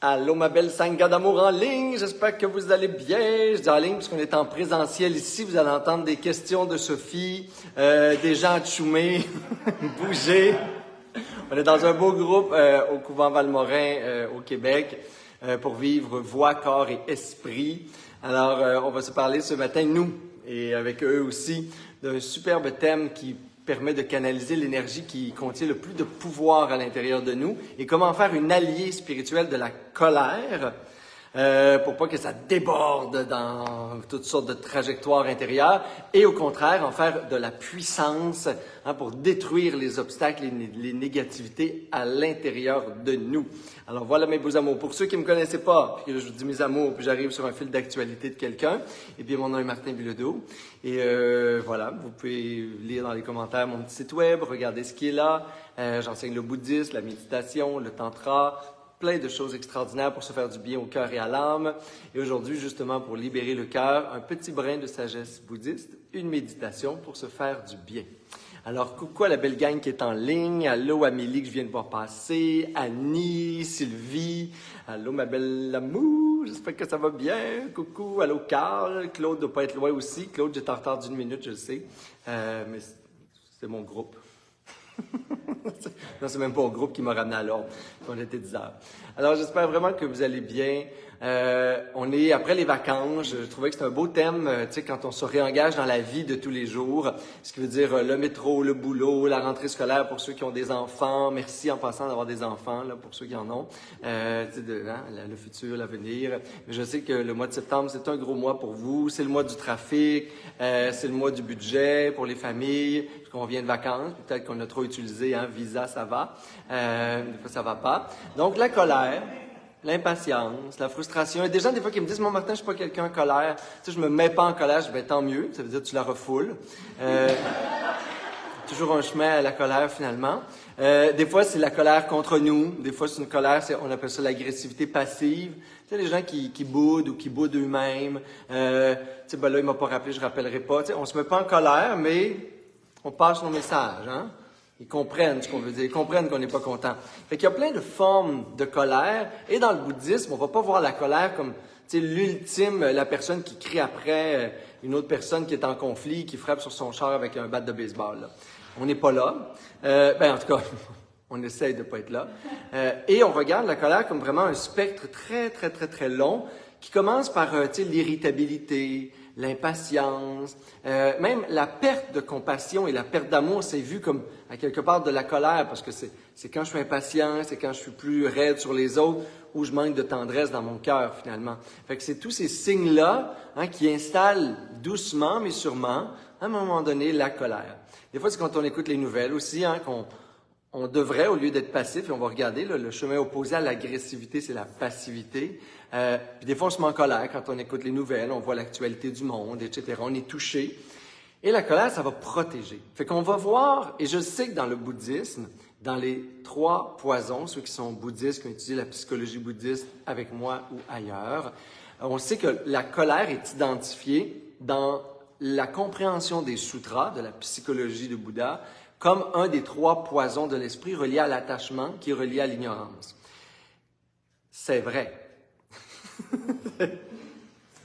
Allô, ma belle Sangha d'amour en ligne, j'espère que vous allez bien. Je dis en ligne parce qu'on est en présentiel ici. Vous allez entendre des questions de Sophie, des gens à tchoumer, bouger. On est dans un beau groupe au couvent Valmorin au Québec pour vivre voix, corps et esprit. Alors, on va se parler ce matin, nous, et avec eux aussi, d'un superbe thème qui permet de canaliser l'énergie qui contient le plus de pouvoir à l'intérieur de nous et comment faire une alliée spirituelle de la colère pour pas que ça déborde dans toutes sortes de trajectoires intérieures et au contraire en faire de la puissance pour détruire les obstacles et les négativités à l'intérieur de nous. Alors voilà mes beaux amours. Pour ceux qui ne me connaissaient pas, puis que je vous dis mes amours, puis j'arrive sur un fil d'actualité de quelqu'un, eh bien mon nom est Martin Bilodeau. Et voilà, vous pouvez lire dans les commentaires mon petit site web, regarder ce qui est là. J'enseigne le bouddhisme, la méditation, le tantra, plein de choses extraordinaires pour se faire du bien au cœur et à l'âme. Et aujourd'hui, justement, pour libérer le cœur, un petit brin de sagesse bouddhiste, une méditation pour se faire du bien. Alors, coucou à la belle gang qui est en ligne. Allô Amélie que je viens de voir passer. Annie, Sylvie. Allô ma belle Lamou. J'espère que ça va bien. Coucou. Allô Carl. Claude ne doit pas être loin aussi. Claude, j'étais en retard d'1 minute, je le sais. Mais c'est mon groupe. Non, c'est même pas au groupe qui m'a ramené à l'ordre. On était 10 heures. Alors, j'espère vraiment que vous allez bien. On est après les vacances. Je trouvais que c'était un beau thème, tu sais, quand on se réengage dans la vie de tous les jours. Ce qui veut dire le métro, le boulot, la rentrée scolaire pour ceux qui ont des enfants. Merci en passant d'avoir des enfants, là, pour ceux qui en ont. Tu sais, le futur, l'avenir. Mais je sais que le mois de septembre, c'est un gros mois pour vous. C'est le mois du trafic. C'est le mois du budget pour les familles. Parce qu'on vient de vacances. Peut-être qu'on a trop utilisé, Visa, ça va. Des fois, ça va pas. Donc, la colère. L'impatience, la frustration. Il y a des gens, des fois, qui me disent « Moi, Martin, je suis pas quelqu'un en colère. » Tu sais, je me mets pas en colère. Je dis « tant mieux. » Ça veut dire que tu la refoules. Toujours un chemin à la colère, finalement. Des fois, c'est la colère contre nous. Des fois, c'est une colère, on appelle ça l'agressivité passive. Tu sais, les gens qui boudent ou qui boudent eux-mêmes. Tu sais, ben là, il m'a pas rappelé, je rappellerai pas. Tu sais, on se met pas en colère, mais on passe nos messages, Ils comprennent ce qu'on veut dire, ils comprennent qu'on n'est pas content. Fait qu'il y a plein de formes de colère. Et dans le bouddhisme, on va pas voir la colère comme, tu sais, l'ultime, la personne qui crie après une autre personne qui est en conflit, qui frappe sur son char avec un bat de baseball, là. On n'est pas là. En tout cas, on essaye de pas être là. Et on regarde la colère comme vraiment un spectre très, très, très, très long qui commence par, tu sais, l'irritabilité, l'impatience, même la perte de compassion et la perte d'amour, c'est vu comme à quelque part de la colère, parce que c'est quand je suis impatient, c'est quand je suis plus raide sur les autres, ou je manque de tendresse dans mon cœur, finalement. Fait que c'est tous ces signes-là qui installent doucement, mais sûrement, à un moment donné, la colère. Des fois, c'est quand on écoute les nouvelles aussi, qu'on devrait, au lieu d'être passif, et on va regarder, là, le chemin opposé à l'agressivité, c'est la passivité. Puis des fois, on se met en colère quand on écoute les nouvelles, on voit l'actualité du monde, etc. On est touché. Et la colère, ça va protéger. Fait qu'on va voir, et je sais que dans le bouddhisme, dans les 3 poisons, ceux qui sont bouddhistes, qui ont étudié la psychologie bouddhiste avec moi ou ailleurs, on sait que la colère est identifiée dans la compréhension des sutras, de la psychologie de Bouddha, comme un des 3 poisons de l'esprit reliés à l'attachement, qui est relié à l'ignorance. C'est vrai.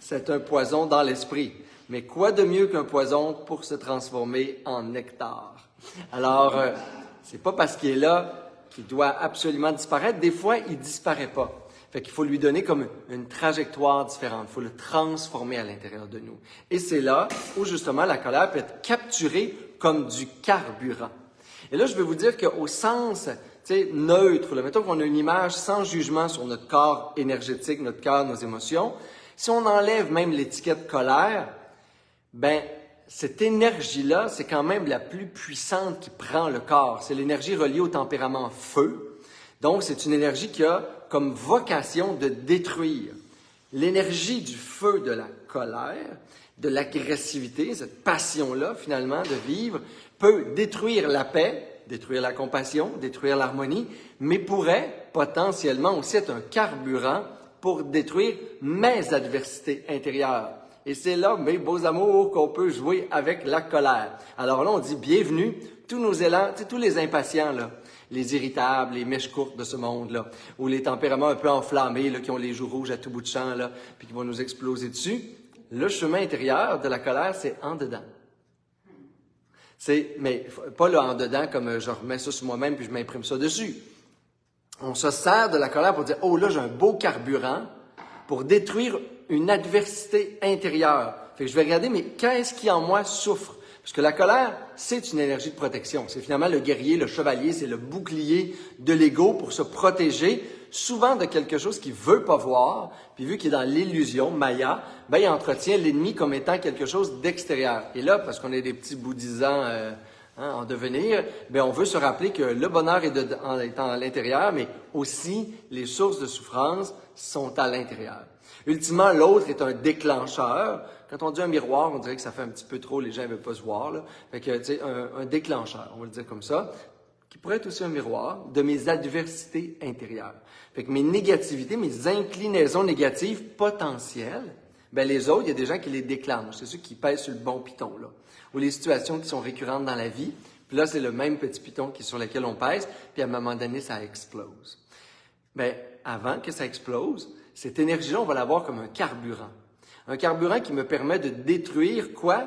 C'est un poison dans l'esprit. Mais quoi de mieux qu'un poison pour se transformer en nectar? Alors, c'est pas parce qu'il est là qu'il doit absolument disparaître. Des fois, il disparaît pas. Fait qu'il faut lui donner comme une trajectoire différente. Il faut le transformer à l'intérieur de nous. Et c'est là où, justement, la colère peut être capturée comme du carburant. Et là, je vais vous dire qu'au sens neutre, là, mettons qu'on a une image sans jugement sur notre corps énergétique, notre cœur, nos émotions, si on enlève même l'étiquette colère, cette énergie-là, c'est quand même la plus puissante qui prend le corps. C'est l'énergie reliée au tempérament feu. Donc, c'est une énergie qui a comme vocation de détruire. L'énergie du feu de la colère, de l'agressivité, cette passion-là, finalement, de vivre, peut détruire la paix, détruire la compassion, détruire l'harmonie, mais pourrait potentiellement aussi être un carburant pour détruire mes adversités intérieures. Et c'est là, mes beaux amours, qu'on peut jouer avec la colère. Alors là, on dit bienvenue, tous nos élans, tous les impatients, là. Les irritables, les mèches courtes de ce monde-là, ou les tempéraments un peu enflammés, là, qui ont les joues rouges à tout bout de champ, là, puis qui vont nous exploser dessus. Le chemin intérieur de la colère, c'est en dedans. Mais pas là en dedans comme je remets ça sur moi-même puis je m'imprime ça dessus. On se sert de la colère pour dire, oh là, j'ai un beau carburant pour détruire une adversité intérieure. Fait que je vais regarder, mais qu'est-ce qui en moi souffre? Parce que la colère, c'est une énergie de protection. C'est finalement le guerrier, le chevalier, c'est le bouclier de l'ego pour se protéger, souvent de quelque chose qu'il veut pas voir, puis vu qu'il est dans l'illusion, Maya, ben il entretient l'ennemi comme étant quelque chose d'extérieur. Et là, parce qu'on est des petits bouddhisants en devenir, ben on veut se rappeler que le bonheur est à l'intérieur, mais aussi les sources de souffrance sont à l'intérieur. Ultimement, l'autre est un déclencheur. Quand on dit un miroir, on dirait que ça fait un petit peu trop, les gens ne veulent pas se voir, là. Fait que, tu sais, un déclencheur, on va le dire comme ça, qui pourrait être aussi un miroir de mes adversités intérieures. Fait que mes négativités, mes inclinaisons négatives potentielles, ben les autres, il y a des gens qui les déclenchent. C'est ceux qui pèsent sur le bon piton, là. Ou les situations qui sont récurrentes dans la vie. Puis là, c'est le même petit piton sur lequel on pèse, puis à un moment donné, ça explose. Ben, avant que ça explose, cette énergie-là, on va l'avoir comme un carburant. Un carburant qui me permet de détruire quoi?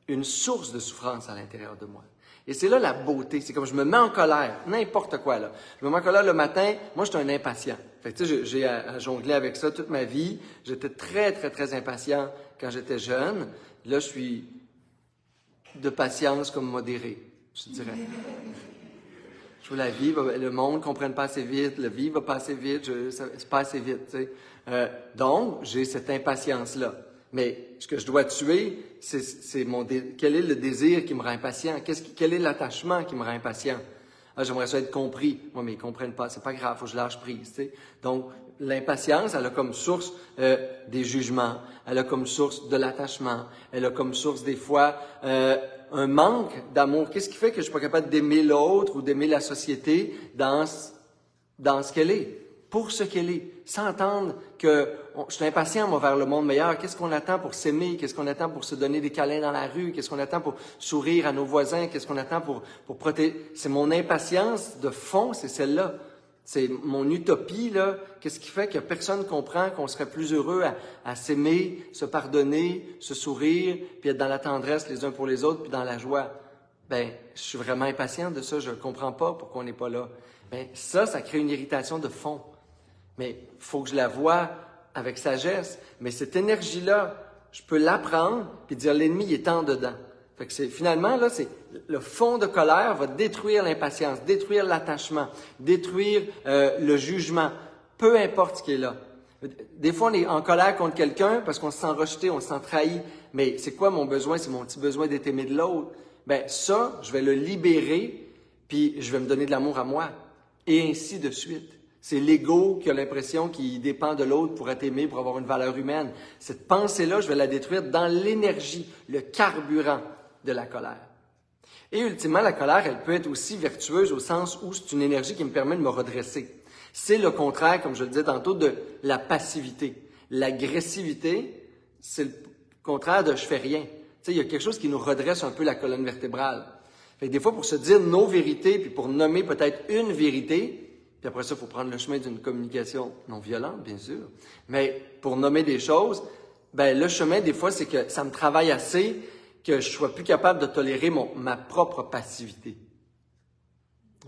Une source de souffrance à l'intérieur de moi. Et c'est là la beauté. C'est comme je me mets en colère, n'importe quoi, là. Je me mets en colère le matin. Moi, je suis un impatient. Fait que, tu sais, j'ai à jongler avec ça toute ma vie. J'étais très, très, très impatient quand j'étais jeune. Là, je suis de patience comme modéré, je dirais. Je veux la vie, le monde ne comprenne pas assez vite, la vie va pas assez vite, c'est pas assez vite, tu sais. Donc, j'ai cette impatience-là. Mais ce que je dois tuer, quel est le désir qui me rend impatient? Quel est l'attachement qui me rend impatient? Ah, j'aimerais ça être compris. Moi, mais ils comprennent pas, c'est pas grave, faut que je lâche prise, tu sais. Donc, l'impatience, elle a comme source des jugements, elle a comme source de l'attachement, elle a comme source des fois un manque d'amour. Qu'est-ce qui fait que je suis pas capable d'aimer l'autre ou d'aimer la société dans ce qu'elle est, pour ce qu'elle est, sans attendre que je suis impatient, moi, vers le monde meilleur. Qu'est-ce qu'on attend pour s'aimer? Qu'est-ce qu'on attend pour se donner des câlins dans la rue? Qu'est-ce qu'on attend pour sourire à nos voisins? Qu'est-ce qu'on attend pour protéger? C'est mon impatience de fond, c'est celle-là. C'est mon utopie, là. Qu'est-ce qui fait que personne ne comprend qu'on serait plus heureux à s'aimer, se pardonner, se sourire, puis être dans la tendresse les uns pour les autres, puis dans la joie? Ben, je suis vraiment impatient de ça. Je ne comprends pas pourquoi on n'est pas là. Ben, ça crée une irritation de fond. Mais il faut que je la voie avec sagesse. Mais cette énergie-là, je peux l'apprendre puis dire l'ennemi il est en dedans. Fait que finalement, là, c'est le fond de colère va détruire l'impatience, détruire l'attachement, détruire le jugement, peu importe ce qui est là. Des fois, on est en colère contre quelqu'un parce qu'on se sent rejeté, on se sent trahi. Mais c'est quoi mon besoin? C'est mon petit besoin d'être aimé de l'autre. Ben ça, je vais le libérer puis je vais me donner de l'amour à moi. Et ainsi de suite. C'est l'ego qui a l'impression qu'il dépend de l'autre pour être aimé, pour avoir une valeur humaine. Cette pensée-là, je vais la détruire dans l'énergie, le carburant de la colère. Et ultimement, la colère, elle peut être aussi vertueuse au sens où c'est une énergie qui me permet de me redresser. C'est le contraire, comme je le disais tantôt, de la passivité. L'agressivité, c'est le contraire de « je fais rien ». Tu sais, il y a quelque chose qui nous redresse un peu la colonne vertébrale. Fait que des fois, pour se dire nos vérités, puis pour nommer peut-être une vérité, puis après ça, il faut prendre le chemin d'une communication non violente, bien sûr. Mais pour nommer des choses, ben le chemin, des fois, c'est que ça me travaille assez que je sois plus capable de tolérer ma propre passivité.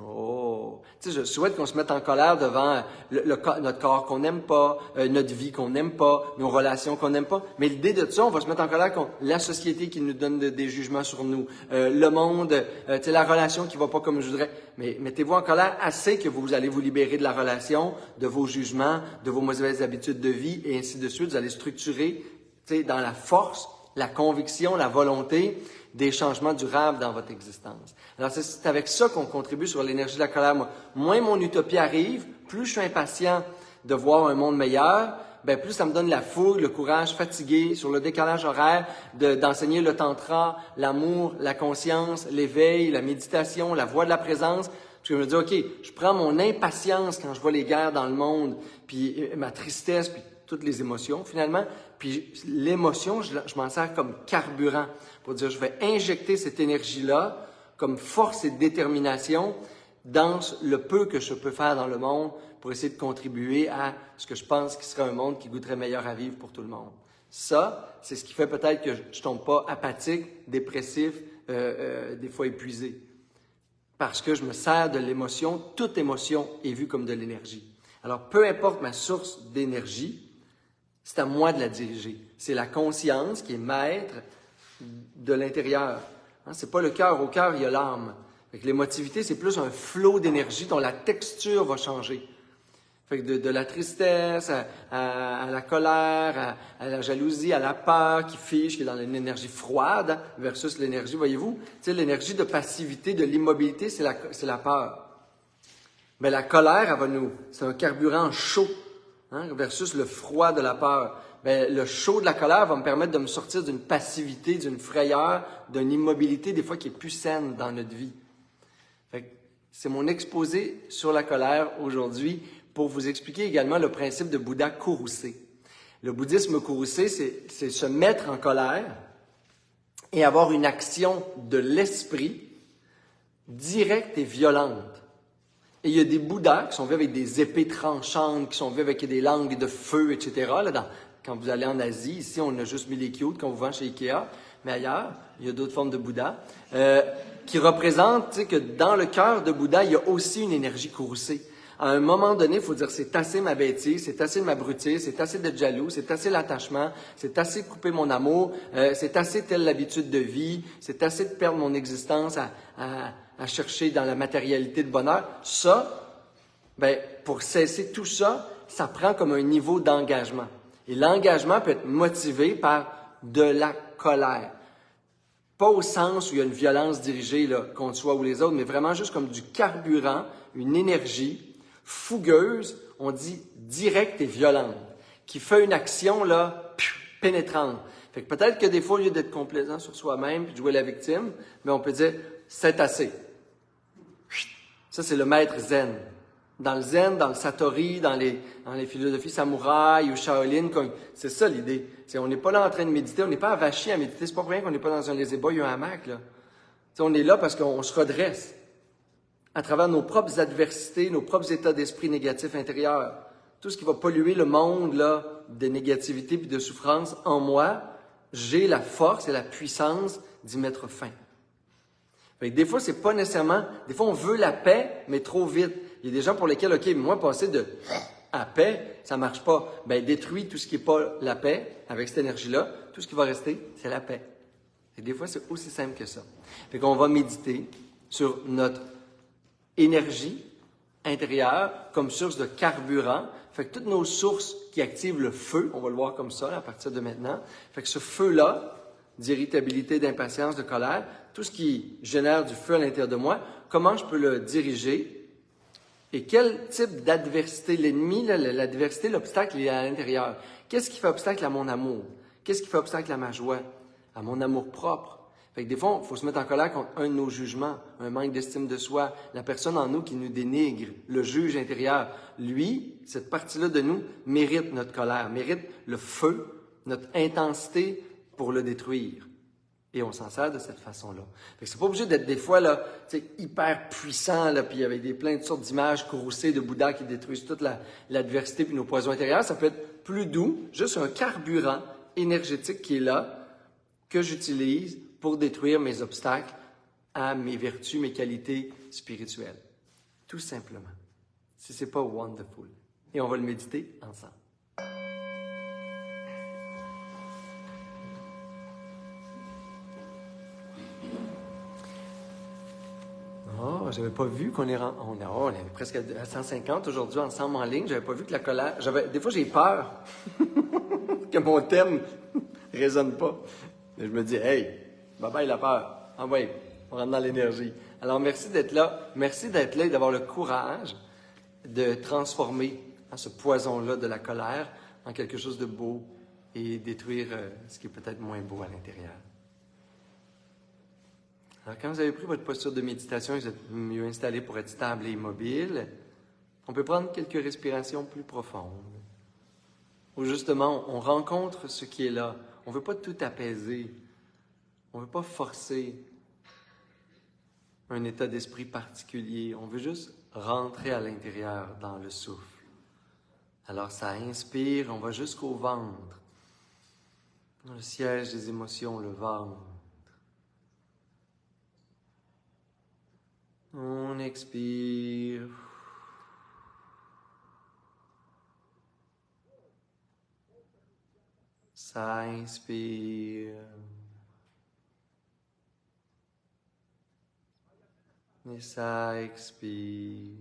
Oh! Tu sais, je souhaite qu'on se mette en colère devant notre corps qu'on n'aime pas, notre vie qu'on n'aime pas, nos relations qu'on n'aime pas. Mais l'idée de ça, on va se mettre en colère contre la société qui nous donne des jugements sur nous, le monde, tu sais, la relation qui va pas comme je voudrais. Mais mettez-vous en colère assez que vous allez vous libérer de la relation, de vos jugements, de vos mauvaises habitudes de vie et ainsi de suite. Vous allez structurer, tu sais, dans la force, la conviction, la volonté, des changements durables dans votre existence. Alors, c'est avec ça qu'on contribue sur l'énergie de la colère. Moins mon utopie arrive, plus je suis impatient de voir un monde meilleur, ben plus ça me donne la fougue, le courage, fatigué, sur le décalage horaire, d'enseigner le tantra, l'amour, la conscience, l'éveil, la méditation, la voie de la présence. Parce que je me dis, OK, je prends mon impatience quand je vois les guerres dans le monde, puis ma tristesse, puis toutes les émotions, finalement. Puis l'émotion, je m'en sers comme carburant pour dire, je vais injecter cette énergie-là comme force et détermination dans le peu que je peux faire dans le monde pour essayer de contribuer à ce que je pense qui serait un monde qui goûterait meilleur à vivre pour tout le monde. Ça, c'est ce qui fait peut-être que je ne tombe pas apathique, dépressif, des fois épuisé. Parce que je me sers de l'émotion. Toute émotion est vue comme de l'énergie. Alors, peu importe ma source d'énergie, c'est à moi de la diriger. C'est la conscience qui est maître de l'intérieur. Hein, c'est pas le cœur. Au cœur, il y a l'âme. Fait que l'émotivité, c'est plus un flot d'énergie dont la texture va changer. Fait que de la tristesse à la colère, à la jalousie, à la peur qui fiche, qui est dans une énergie froide versus l'énergie, voyez-vous, tu sais, l'énergie de passivité, de l'immobilité, c'est la peur. Mais la colère, c'est un carburant chaud, hein, versus le froid de la peur. Ben, le chaud de la colère va me permettre de me sortir d'une passivité, d'une frayeur, d'une immobilité, des fois qui est plus saine dans notre vie. Fait que c'est mon exposé sur la colère aujourd'hui pour vous expliquer également le principe de Bouddha courroucé. Le bouddhisme courroucé, c'est se mettre en colère et avoir une action de l'esprit directe et violente. Et il y a des Bouddhas qui sont vus avec des épées tranchantes, qui sont vus avec des langues de feu, etc. Quand vous allez en Asie, ici, on a juste mis les cute qu'on vous vend chez Ikea, mais ailleurs, il y a d'autres formes de Bouddha, qui représentent que dans le cœur de Bouddha, il y a aussi une énergie courroucée. À un moment donné, il faut dire, c'est assez ma bêtise, c'est assez de m'abrutir, c'est assez d'être jaloux, c'est assez l'attachement, c'est assez de couper mon amour, c'est assez telle l'habitude de vie, c'est assez de perdre mon existence à chercher dans la matérialité de bonheur. Ça, ben, pour cesser tout ça, ça prend comme un niveau d'engagement. Et l'engagement peut être motivé par de la colère. Pas au sens où il y a une violence dirigée là, contre soi ou les autres, mais vraiment juste comme du carburant, une énergie fougueuse, on dit directe et violente, qui fait une action là, pénétrante. Fait que peut-être que des fois, au lieu d'être complaisant sur soi-même et de jouer la victime, mais on peut dire, c'est assez. Ça, c'est le maître zen. Dans le zen, dans le satori, dans les philosophies samouraï ou shaolin, c'est ça l'idée. On n'est pas là en train de méditer, on n'est pas avachi à méditer. C'est pas pour rien qu'on n'est pas dans un lazy-boy ou un hamac, là. On est là parce qu'on se redresse à travers nos propres adversités, nos propres états d'esprit négatifs intérieurs. Tout ce qui va polluer le monde là, de négativité et de souffrance en moi, j'ai la force et la puissance d'y mettre fin. Fait que des fois, c'est pas nécessairement... Des fois, on veut la paix, mais trop vite. Il y a des gens pour lesquels, OK, moi, passer de à paix, ça marche pas. Ben, détruis tout ce qui n'est pas la paix avec cette énergie-là. Tout ce qui va rester, c'est la paix. Et des fois, c'est aussi simple que ça. Fait qu'on va méditer sur notre énergie intérieure comme source de carburant. Fait que toutes nos sources qui activent le feu, on va le voir comme ça là, à partir de maintenant. Fait que ce feu-là, d'irritabilité, d'impatience, de colère, tout ce qui génère du feu à l'intérieur de moi, comment je peux le diriger et quel type d'adversité, l'ennemi, l'adversité, l'obstacle est à l'intérieur. Qu'est-ce qui fait obstacle à mon amour? Qu'est-ce qui fait obstacle à ma joie? À mon amour propre? Fait que des fois, il faut se mettre en colère contre un de nos jugements, un manque d'estime de soi, la personne en nous qui nous dénigre, le juge intérieur. Lui, cette partie-là de nous, mérite notre colère, mérite le feu, notre intensité pour le détruire. Et on s'en sert de cette façon-là. Fait que c'est pas obligé d'être des fois là, hyper puissant, là, puis avec plein de sortes d'images courroucées de Bouddha qui détruisent toute l'adversité puis nos poisons intérieurs. Ça peut être plus doux, juste un carburant énergétique qui est là, que j'utilise pour détruire mes obstacles à mes vertus, mes qualités spirituelles. Tout simplement. Si c'est pas wonderful. Et on va le méditer ensemble. Oh, j'avais pas vu qu'on est on est presque à 150 aujourd'hui ensemble en ligne. J'avais pas vu que la colère... Des fois, j'ai peur que mon thème résonne pas. Et je me dis, hey, bye-bye la peur. Ah ouais, on rentre dans l'énergie. Alors, merci d'être là. Merci d'être là et d'avoir le courage de transformer ce poison-là de la colère en quelque chose de beau et détruire ce qui est peut-être moins beau à l'intérieur. Alors, quand vous avez pris votre posture de méditation, vous êtes mieux installé pour être stable et immobile, on peut prendre quelques respirations plus profondes. Où justement, on rencontre ce qui est là. On ne veut pas tout apaiser. On ne veut pas forcer. un état d'esprit particulier. On veut juste rentrer à l'intérieur dans le souffle. Alors ça inspire, on va jusqu'au ventre. Le siège des émotions, le ventre. On expire. Ça inspire. Et ça expire.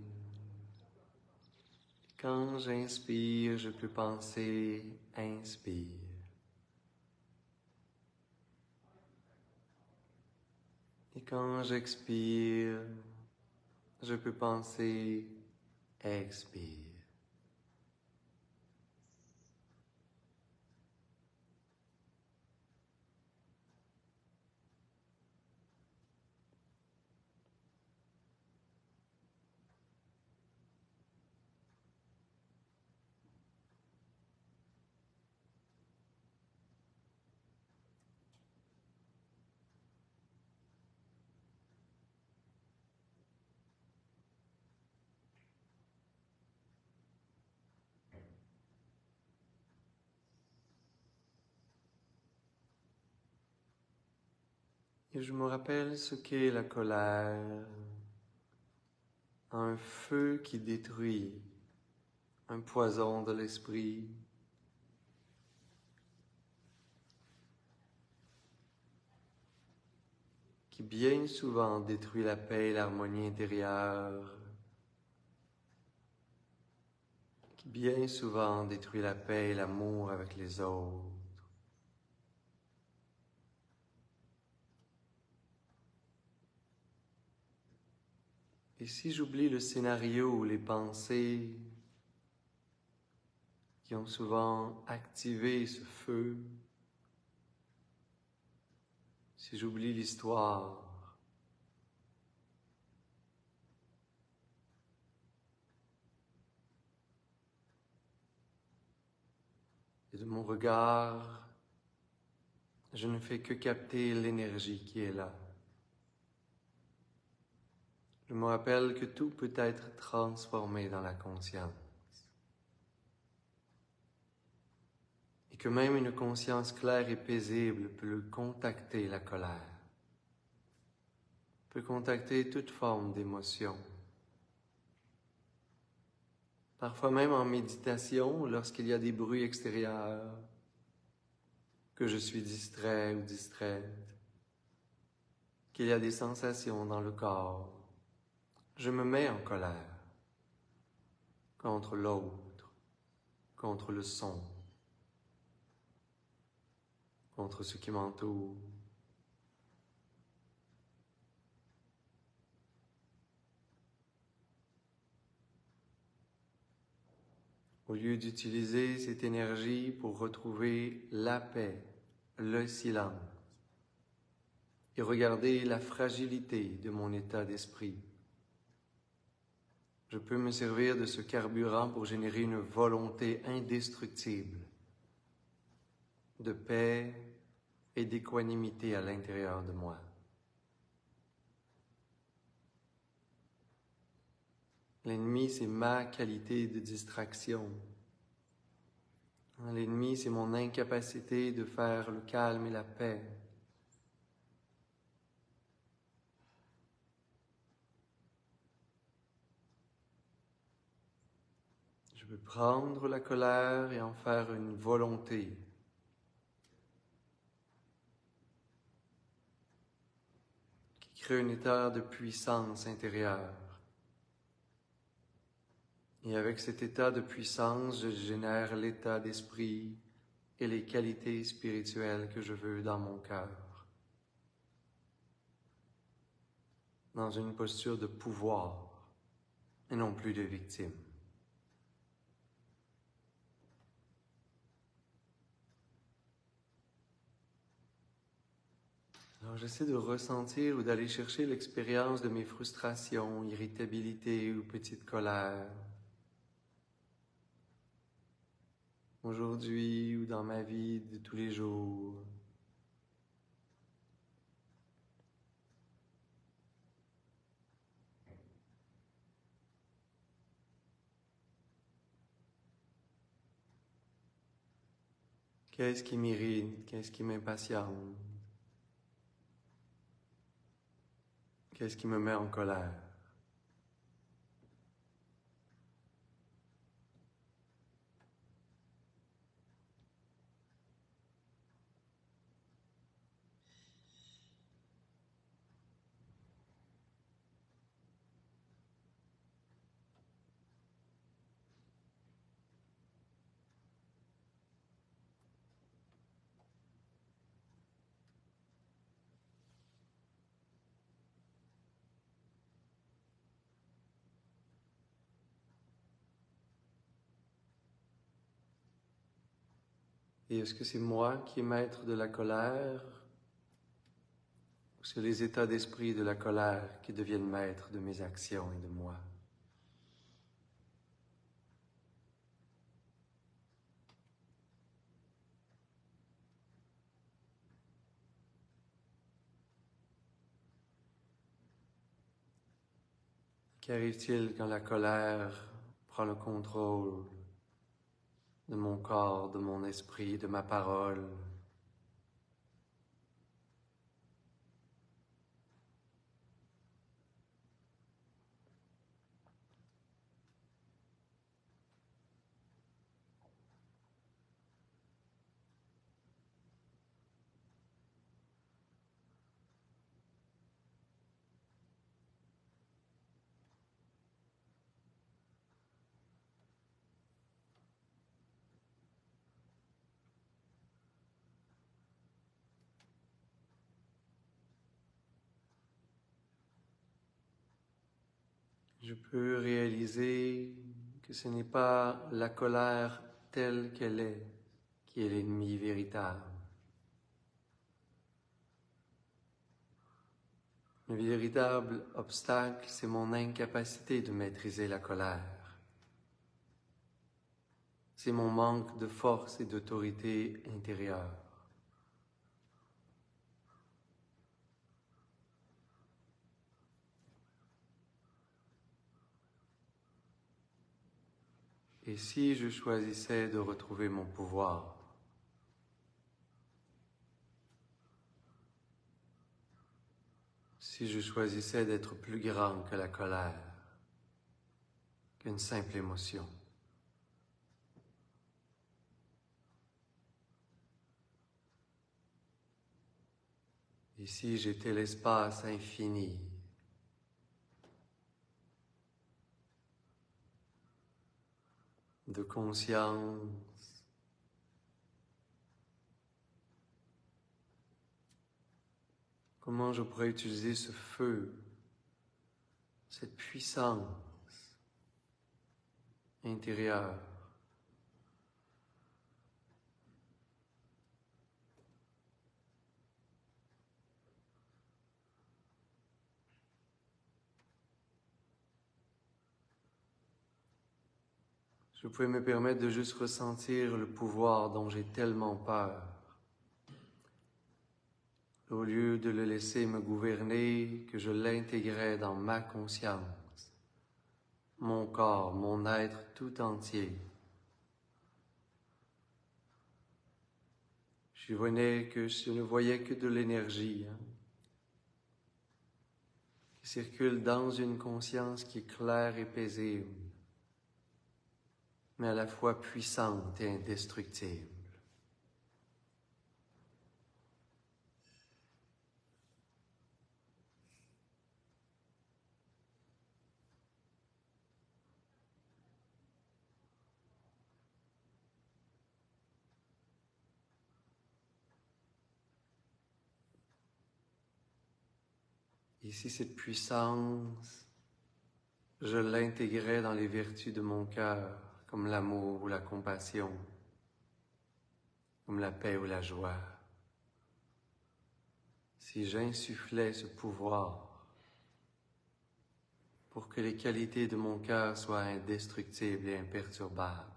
Quand j'inspire, je peux penser inspire. Et quand j'expire, je peux penser expire. Et je me rappelle ce qu'est la colère, un feu qui détruit, un poison de l'esprit, qui bien souvent détruit la paix et l'harmonie intérieure, qui bien souvent détruit la paix et l'amour avec les autres. Et si j'oublie le scénario ou les pensées qui ont souvent activé ce feu, si j'oublie l'histoire, et de mon regard, je ne fais que capter l'énergie qui est là. Je me rappelle que tout peut être transformé dans la conscience. Et que même une conscience claire et paisible peut contacter la colère, peut contacter toute forme d'émotion. Parfois même en méditation, lorsqu'il y a des bruits extérieurs, que je suis distrait ou distraite, qu'il y a des sensations dans le corps, je me mets en colère contre l'autre, contre le son, contre ce qui m'entoure. Au lieu d'utiliser cette énergie pour retrouver la paix, le silence, et regarder la fragilité de mon état d'esprit, je peux me servir de ce carburant pour générer une volonté indestructible de paix et d'équanimité à l'intérieur de moi. L'ennemi, c'est ma qualité de distraction. L'ennemi, c'est mon incapacité de faire le calme et la paix. Je peux prendre la colère et en faire une volonté. Qui crée un état de puissance intérieure. Et avec cet état de puissance, je génère l'état d'esprit et les qualités spirituelles que je veux dans mon cœur. Dans une posture de pouvoir et non plus de victime. Alors j'essaie de ressentir ou d'aller chercher l'expérience de mes frustrations, irritabilités ou petites colères. Aujourd'hui ou dans ma vie de tous les jours. Qu'est-ce qui m'irrite? Qu'est-ce qui m'impatiente? Qu'est-ce qui me met en colère? Et est-ce que c'est moi qui est maître de la colère ou c'est les états d'esprit de la colère qui deviennent maîtres de mes actions et de moi? Qu'arrive-t-il quand la colère prend le contrôle de mon corps, de mon esprit, de ma parole? Je peux réaliser que ce n'est pas la colère telle qu'elle est qui est l'ennemi véritable. Le véritable obstacle, c'est mon incapacité de maîtriser la colère. C'est mon manque de force et d'autorité intérieure. Et si je choisissais de retrouver mon pouvoir? Si je choisissais d'être plus grand que la colère, qu'une simple émotion? Et si j'étais l'espace infini de conscience, comment je pourrais utiliser ce feu, cette puissance intérieure je pouvais me permettre de juste ressentir le pouvoir dont j'ai tellement peur. Au lieu de le laisser me gouverner, que je l'intégrais dans ma conscience, mon corps, mon être tout entier. Je ne voyais que de l'énergie qui circule dans une conscience qui est claire et paisible, mais à la fois puissante et indestructible. Et si cette puissance, je l'intégrais dans les vertus de mon cœur, comme l'amour ou la compassion, comme la paix ou la joie. Si j'insufflais ce pouvoir pour que les qualités de mon cœur soient indestructibles et imperturbables,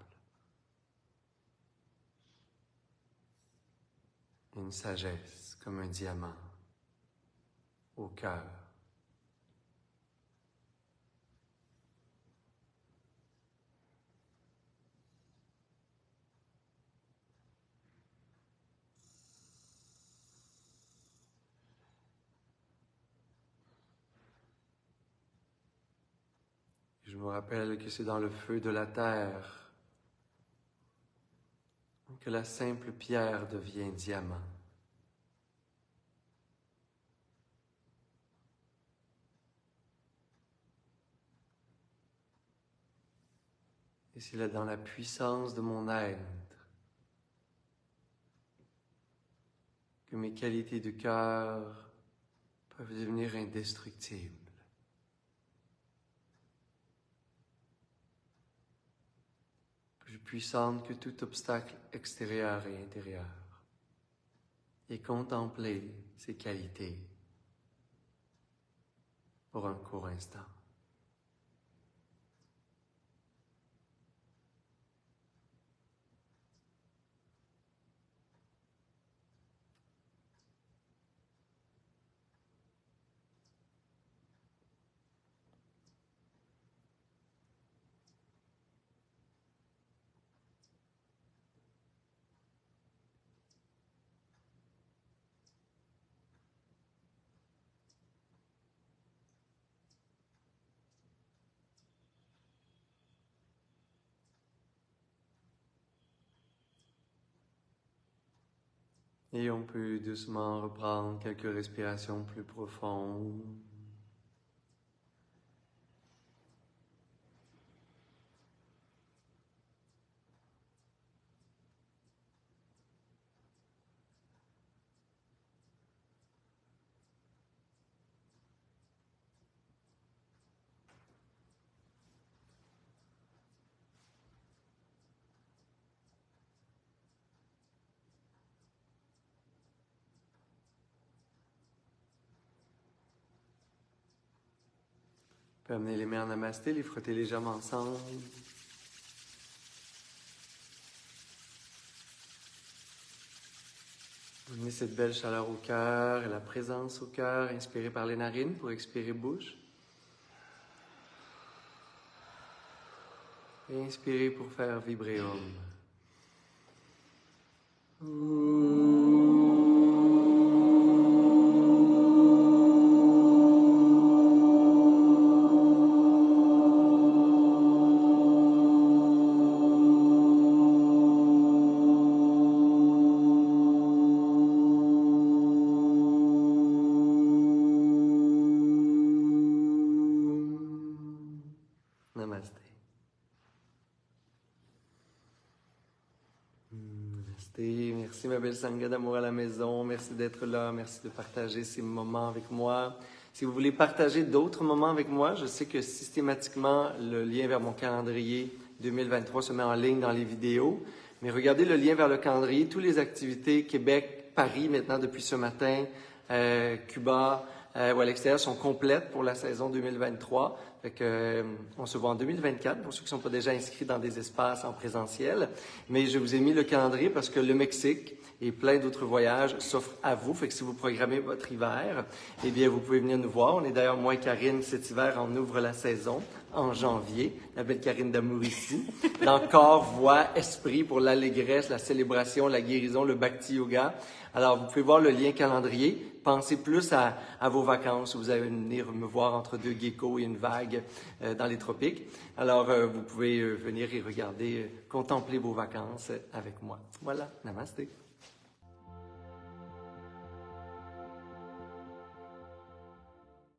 une sagesse comme un diamant au cœur. Je me rappelle que c'est dans le feu de la terre que la simple pierre devient diamant. Et c'est là dans la puissance de mon être que mes qualités de cœur peuvent devenir indestructibles. Plus puissante que tout obstacle extérieur et intérieur. Et contempler ces qualités pour un court instant. Et on peut doucement reprendre quelques respirations plus profondes. On peut amener les mains en namasté, les frotter légèrement ensemble. Amenez cette belle chaleur au cœur et la présence au cœur. Inspirez par les narines pour expirer bouche. Et inspirez pour faire vibrer Om. Namasté. Namasté. Merci ma belle Sangha d'amour à la maison. Merci d'être là. Merci de partager ces moments avec moi. Si vous voulez partager d'autres moments avec moi, je sais que systématiquement, le lien vers mon calendrier 2023 se met en ligne dans les vidéos. Mais regardez le lien vers le calendrier. Toutes les activités Québec, Paris maintenant depuis ce matin, Cuba, ou à l'extérieur sont complètes pour la saison 2023. Fait que, on se voit en 2024 pour ceux qui ne sont pas déjà inscrits dans des espaces en présentiel. Mais je vous ai mis le calendrier parce que le Mexique et plein d'autres voyages s'offrent à vous. Fait que si vous programmez votre hiver, eh bien, vous pouvez venir nous voir. On est d'ailleurs, moi et Karine, cet hiver, on ouvre la saison en janvier. La belle Karine d'amour ici. Dans corps, voix, esprit pour l'allégresse, la célébration, la guérison, le Bhakti Yoga. Alors, vous pouvez voir le lien calendrier. Pensez plus à vos vacances. Vous allez venir me voir entre deux geckos et une vague dans les tropiques. Alors, vous pouvez venir et regarder, contempler vos vacances avec moi. Voilà, namasté.